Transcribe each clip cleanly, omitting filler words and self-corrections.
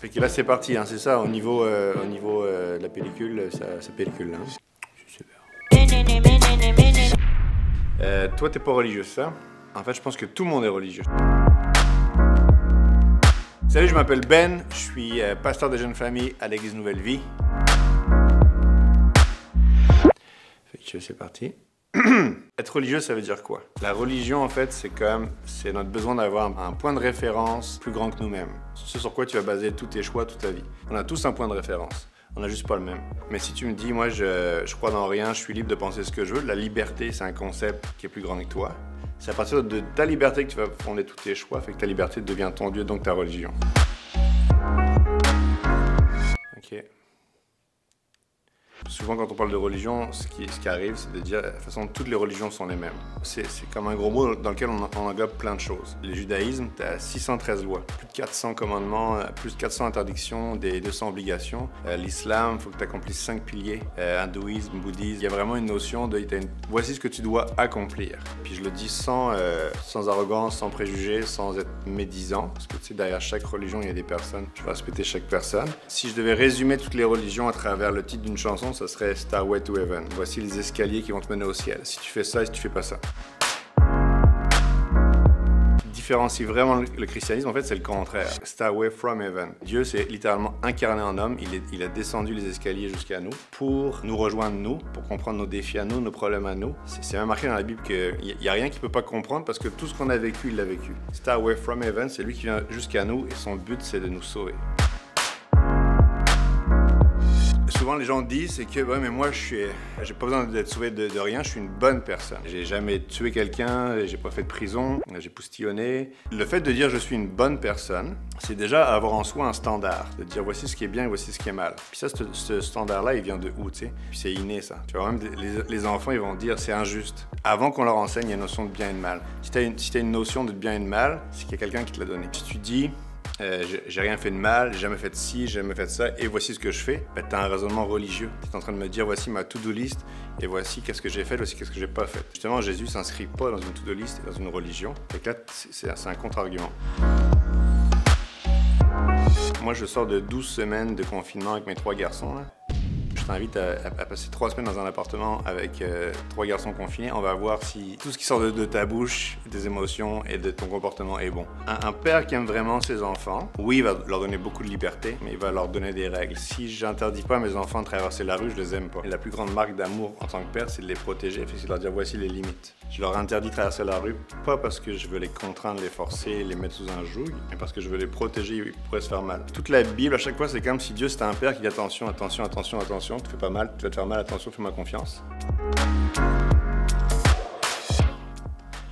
Fait que là c'est parti, hein, c'est ça, au niveau de la pellicule, ça pellicule. Hein. Toi t'es pas religieux, ça? En fait je pense que tout le monde est religieux. Salut, je m'appelle Ben, je suis pasteur des jeunes familles à l'église Nouvelle Vie. Fait que c'est parti. Être religieux, ça veut dire quoi? La religion, en fait, c'est notre besoin d'avoir un point de référence plus grand que nous-mêmes. Ce sur quoi tu vas baser tous tes choix, toute ta vie. On a tous un point de référence. On n'a juste pas le même. Mais si tu me dis, moi, je crois dans rien, je suis libre de penser ce que je veux, la liberté, c'est un concept qui est plus grand que toi. C'est à partir de ta liberté que tu vas fonder tous tes choix, fait que ta liberté devient ton Dieu, donc ta religion. Ok. Souvent, quand on parle de religion, ce qui arrive, c'est de dire, de toute façon, toutes les religions sont les mêmes. C'est comme un gros mot dans lequel on englobe plein de choses. Le judaïsme, tu as 613 lois, plus de 400 commandements, plus de 400 interdictions, des 200 obligations. L'islam, il faut que tu accomplisses 5 piliers. Hindouisme, bouddhisme, il y a vraiment une notion de voici ce que tu dois accomplir. Puis je le dis sans arrogance, sans préjugés, sans être médisant, parce que tu sais, derrière chaque religion, il y a des personnes. Je vais respecter chaque personne. Si je devais résumer toutes les religions à travers le titre d'une chanson, ça serait Stairway to Heaven. Voici les escaliers qui vont te mener au ciel. Si tu fais ça et si tu fais pas ça. Différencie vraiment le christianisme, en fait, c'est le contraire. Stairway from Heaven. Dieu s'est littéralement incarné en homme. Il a descendu les escaliers jusqu'à nous pour nous rejoindre, nous, pour comprendre nos défis à nous, nos problèmes à nous. C'est même marqué dans la Bible qu'il n'y a rien qu'il ne peut pas comprendre parce que tout ce qu'on a vécu, il l'a vécu. Stairway from Heaven, c'est lui qui vient jusqu'à nous et son but, c'est de nous sauver. Souvent, les gens disent, c'est que ouais, mais moi, j'ai pas besoin d'être sauvé de rien, je suis une bonne personne. J'ai jamais tué quelqu'un, j'ai pas fait de prison, j'ai poustillonné. Le fait de dire je suis une bonne personne, c'est déjà avoir en soi un standard, de dire voici ce qui est bien et voici ce qui est mal. Puis ça, ce standard-là, il vient de où, tu sais? Puis c'est inné, ça. Tu vois, même les enfants, ils vont dire c'est injuste. Avant qu'on leur enseigne, il y a une notion de bien et de mal. Si t'as une notion de bien et de mal, c'est qu'il y a quelqu'un qui te l'a donné. Si tu dis j'ai rien fait de mal, j'ai jamais fait de ci, j'ai jamais fait de ça, et voici ce que je fais, ben, tu as un raisonnement religieux. Tu es en train de me dire voici ma to-do list, et voici qu'est-ce que j'ai fait, voici qu'est-ce que j'ai pas fait. Justement, Jésus s'inscrit pas dans une to-do list et dans une religion. Et là, c'est un contre-argument. Moi, je sors de 12 semaines de confinement avec mes 3 garçons. Là. Je t'invite à passer 3 semaines dans un appartement avec 3 garçons confinés. On va voir si tout ce qui sort de ta bouche, des émotions et de ton comportement est bon. Un père qui aime vraiment ses enfants, oui, il va leur donner beaucoup de liberté, mais il va leur donner des règles. Si j'interdis pas à mes enfants de traverser la rue, je les aime pas. Et la plus grande marque d'amour en tant que père, c'est de les protéger, c'est de leur dire voici les limites. Je leur interdis de traverser la rue, pas parce que je veux les contraindre, les forcer, les mettre sous un joug, mais parce que je veux les protéger, ils pourraient se faire mal. Toute la Bible, à chaque fois, c'est comme si Dieu c'était un père qui dit attention, attention, attention, attention, tu fais pas mal, tu vas te faire mal, attention, fais-moi confiance.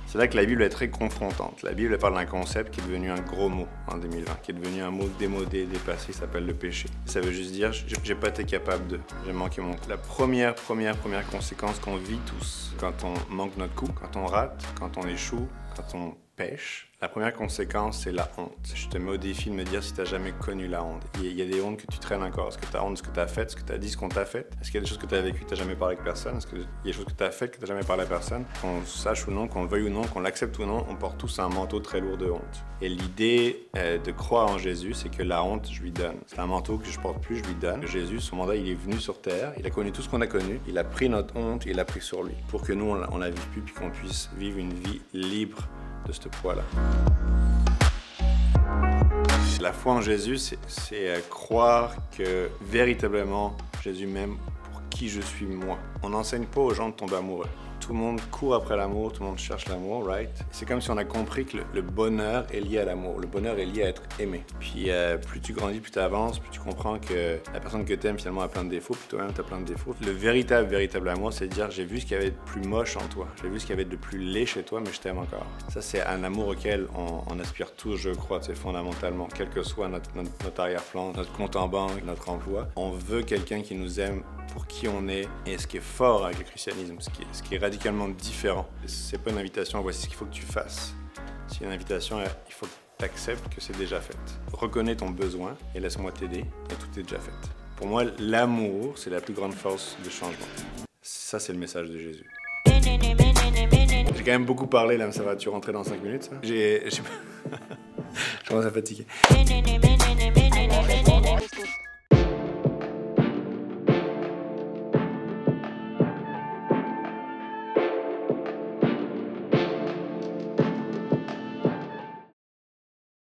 C'est là que la Bible est très confrontante. La Bible parle d'un concept qui est devenu un gros mot en 2020, qui est devenu un mot démodé, dépassé, qui s'appelle le péché. Ça veut juste dire j'ai pas été capable de, j'ai manqué mon coup. La première conséquence qu'on vit tous quand on manque notre coup, quand on rate, quand on échoue, quand on pêche, la première conséquence, c'est la honte. Je te mets au défi de me dire si tu n'as jamais connu la honte. Il y a des hontes que tu traînes encore. Est-ce que tu as honte de ce que tu as fait, ce que tu as dit, ce qu'on t'a fait? Est-ce qu'il y a des choses que tu as vécues que tu n'as jamais parlé avec personne? Est-ce qu'il y a des choses que tu as faites que tu n'as jamais parlé à personne? Qu'on sache ou non, qu'on le veuille ou non, qu'on l'accepte ou non, on porte tous un manteau très lourd de honte. Et l'idée de croire en Jésus, c'est que la honte, je lui donne. C'est un manteau que je porte plus, je lui donne. Jésus, son mandat, il est venu sur terre, il a connu tout ce qu'on a connu, il a pris notre honte et il l'a pris sur lui. Pour que nous, on la vive plus puis qu'on puisse vivre une vie libre de ce poids-là. La foi en Jésus, c'est croire que véritablement Jésus m'aime pour qui je suis moi. On n'enseigne pas aux gens de tomber amoureux. Tout le monde court après l'amour, tout le monde cherche l'amour, right? C'est comme si on a compris que le bonheur est lié à l'amour. Le bonheur est lié à être aimé. Puis plus tu grandis, plus tu avances, plus tu comprends que la personne que tu aimes finalement a plein de défauts, puis toi-même tu as plein de défauts. Le véritable amour, c'est de dire j'ai vu ce qu'il y avait de plus moche en toi, j'ai vu ce qu'il y avait de plus laid chez toi, mais je t'aime encore. Ça, c'est un amour auquel on aspire tous, je crois, fondamentalement, quel que soit notre arrière-plan, notre compte en banque, notre emploi. On veut quelqu'un qui nous aime pour qui on est. Et ce qui est fort avec le christianisme, ce qui est radicalement différent, c'est pas une invitation à voici ce qu'il faut que tu fasses. C'est une invitation à il faut que tu acceptes que c'est déjà fait. Reconnais ton besoin et laisse-moi t'aider et tout est déjà fait. Pour moi, l'amour, c'est la plus grande force de changement. Ça, c'est le message de Jésus. J'ai quand même beaucoup parlé là, ça va-tu rentrer dans 5 minutes ça? Je commence à fatiguer.